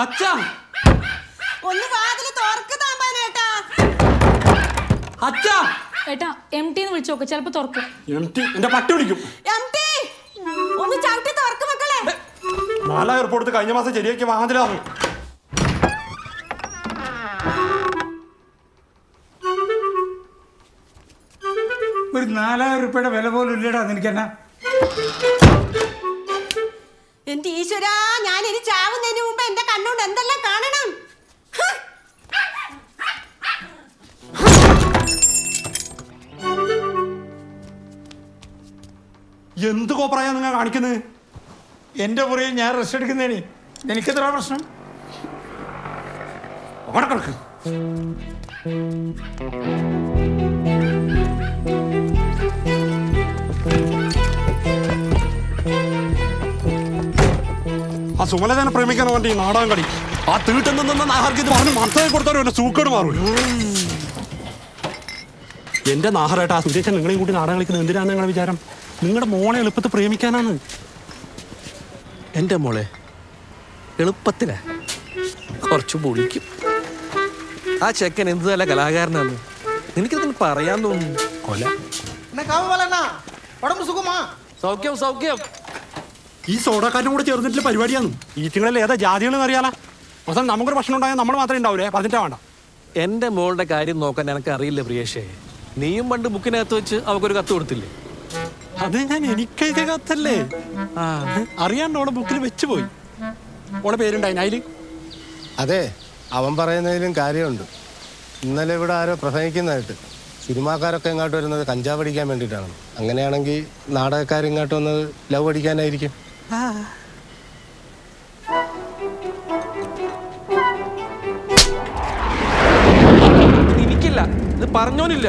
അച്ഛാ ഒന്ന് വാതില് തുറക്ക് താമ്പാനേട്ടാ. അച്ഛാ ഏട്ടാ MT എന്ന് വിളിച്ചു നോക്ക്, ചിലപ്പോ തുറക്കും. MT എന്റെ പട്ടി വിളിക്കും. MT ഒന്ന് ചവിട്ടി തുറക്ക് മക്കളെ. 4000 കൊടുത്ത് കഴിഞ്ഞ മാസം ശരിയാക്കിയ വാതിലാണ്. ഒരു 4000 രൂപയുടെ വില പോലും ഇല്ലടാ നിനക്കെന്നാ. എന്റെ ഈശ്വരാ, ഞാൻ ഇനി ചാവുന്നതിന് മുമ്പ് എന്റെ കണ്ണുകൊണ്ട് എന്തെല്ലാം കാണണം. എന്ത് കോപ്രായ നിങ്ങൾ കാണിക്കുന്നത്? എന്റെ മുറിയിൽ ഞാൻ റെസ്റ്റ് എടുക്കുന്നതിന് എനിക്കെത്ര പ്രശ്നം? അവിടെ കിടക്ക്. ആ സുമലതനെ പ്രേമിക്കാൻ വേണ്ടി നാടകം കളി. ആ തീട്ടം നിന്ന് നാഹർക്ക് മനസ്സിലാക്കി കൊടുത്തവരും സൂക്കേട് മാറും. എന്റെ നാഹറേട്ടാ, ആ സുരേഷൻ നിങ്ങളെയും കൂട്ടി നാടകം കളിക്കുന്നത് എന്തിനാണ് നിങ്ങളുടെ വിചാരം? നിങ്ങളുടെ മോളെ എളുപ്പത്തിൽ പ്രേമിക്കാനാണ്. എൻ്റെ മോളെ എളുപ്പത്തിലാ കുറച്ച് പൊളിക്കും. ആ ചെക്കൻ എന്ത് നല്ല കലാകാരനാണ്. എനിക്കതിന് പറയാൻ തോന്നുന്നു. കൊല സൗഖ്യം സൗഖ്യം. ഈ സോഡക്കാരനും കൂടെ ചേർന്നിട്ടുള്ള പരിപാടിയാണ്. ഈറ്റുകളിൽ ഏതാ ജാതികളെന്ന് അറിയാലാ. അവസാനം നമുക്കൊരു പ്രശ്നം ഉണ്ടായാൽ നമ്മൾ മാത്രമേ ഉണ്ടാവൂലേ, പറഞ്ഞിട്ടാ വേണ്ട. എൻ്റെ മോളുടെ കാര്യം നോക്കാൻ എനിക്ക് അറിയില്ല പ്രിയേഷേ. നീയും പണ്ട് ബുക്കിനകത്ത് വെച്ച് അവക്കൊരു കത്ത് കൊടുത്തില്ലേ? അത് ഞാൻ എനിക്കെഴുതിയ കത്തല്ലേ. അറിയാണ്ട് ഓളെ ബുക്കിൽ വെച്ച് പോയി. ഓളെ പേരുണ്ടായി അതില്. അതെ, അവൻ പറയുന്നതിലും കാര്യമുണ്ട്. ഇന്നലെ ഇവിടെ ആരോ പ്രസംഗിക്കുന്നതായിട്ട്. സിനിമാക്കാരൊക്കെ ഇങ്ങോട്ട് വരുന്നത് കഞ്ചാവ് അടിക്കാൻ വേണ്ടിയിട്ടാണ്. അങ്ങനെയാണെങ്കിൽ നാടകക്കാർ ഇങ്ങോട്ട് വന്നത് ലവ് അടിക്കാനായിരിക്കും. എനിക്കില്ല, ഇത് പറഞ്ഞോനില്ല.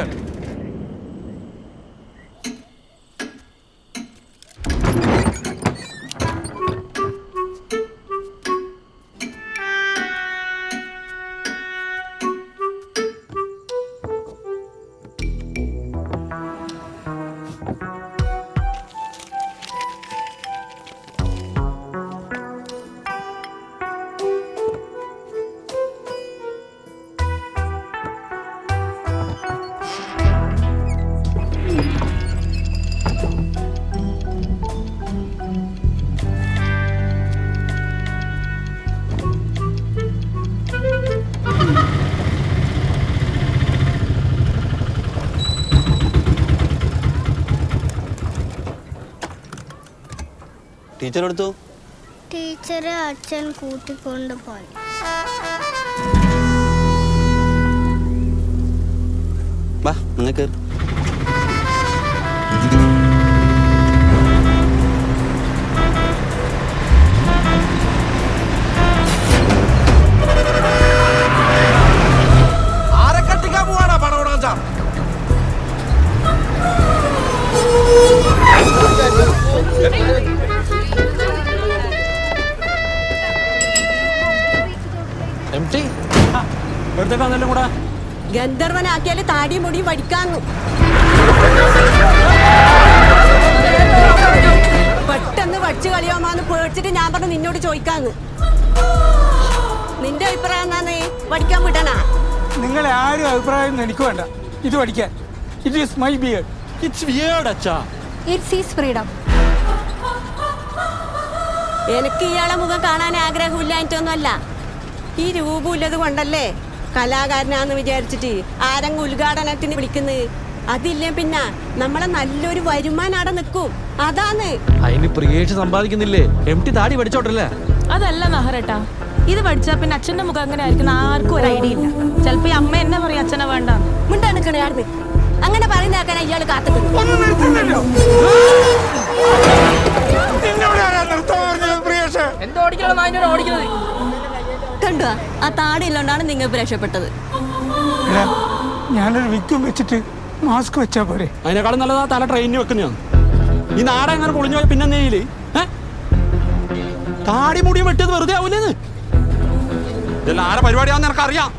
ടീച്ചർ എടുത്തു. ടീച്ചറെ അച്ഛൻ കൂട്ടിക്കൊണ്ട് പോയി. വാ നിങ്ങൾക്ക് ആരെ കട്ടിക്കാൻ പോവാടാ പണം കൊടുക്കാൻ? കൂടെ ഗന്ധർവനാക്കിയാല് താടിയും മുടിയും വടിക്കാന്നു. പെട്ടെന്ന് വടിച്ചു കളിയാമാന്ന് പേടിച്ചിട്ട് ഞാൻ പറഞ്ഞു നിന്നോട് ചോദിക്കാന്ന്. നിന്റെ അഭിപ്രായം എന്നാന്ന്? വടിക്കാൻ വിടണ? നിങ്ങളെ ആരും അഭിപ്രായം എനിക്ക് വേണ്ട. ഇത് പഠിക്കാൻ it is my beard. It's weird അച്ഛാ. It's his freedom. എനിക്ക് ഇയാളെ മുഖം കാണാൻ ആഗ്രഹമില്ലായിട്ടൊന്നുമല്ല. ഈ രൂപമില്ലത് കൊണ്ടല്ലേ കലാകാരനാന്ന് വിചാരിച്ചിട്ട് ആരെങ്കിലും ഉദ്ഘാടനത്തിന് വിളിക്കുന്നത്. അതില്ലേ പിന്നെ നമ്മളെ നല്ലൊരു വരുമാനം അവിടെ നിൽക്കും. അതാന്ന്. അതിന് പ്രിയേഷ് സമ്പാദിക്കുന്നില്ലേ? MT താടി പഠിച്ചോട്ടല്ലേ? അതല്ല നഹറേട്ടാ, ഇത് പഠിച്ചാ പിന്നെ അച്ഛന്റെ മുഖം അങ്ങനെ ആയിരിക്കും ആർക്കും ഒരു ഐഡിയ ഇല്ല. ചിലപ്പോ ഈ അമ്മ എന്നെ പറയും അച്ഛനെ വേണ്ട. മിണ്ടാണിക്കണേ ആർന്ന്. അങ്ങനെ പറയുന്നേക്കാനാ ഇയാള് കാത്തിട്ട്. കണ്ടോ, ആ താടിയില്ലോണ്ടാണ് നിങ്ങൾക്ക് രക്ഷപ്പെട്ടത്. ഞാനൊരു വിക്കും വെച്ചിട്ട് മാസ്ക് വെച്ചാ പോരെ? അതിനേക്കാളും നല്ലതാ തല ട്രെയിനിന് വെക്കുന്നതാണ്. ഈ നാടൻ അങ്ങനെ പൊളിഞ്ഞു പോയ പിന്നെ നെയ്യില് താടി മുടിയും വെട്ടിയത് വെറുതെ ആവൂലേന്ന്. ഇതെല്ലാം ആരെ പരിപാടിയാന്ന് എനിക്കറിയാം.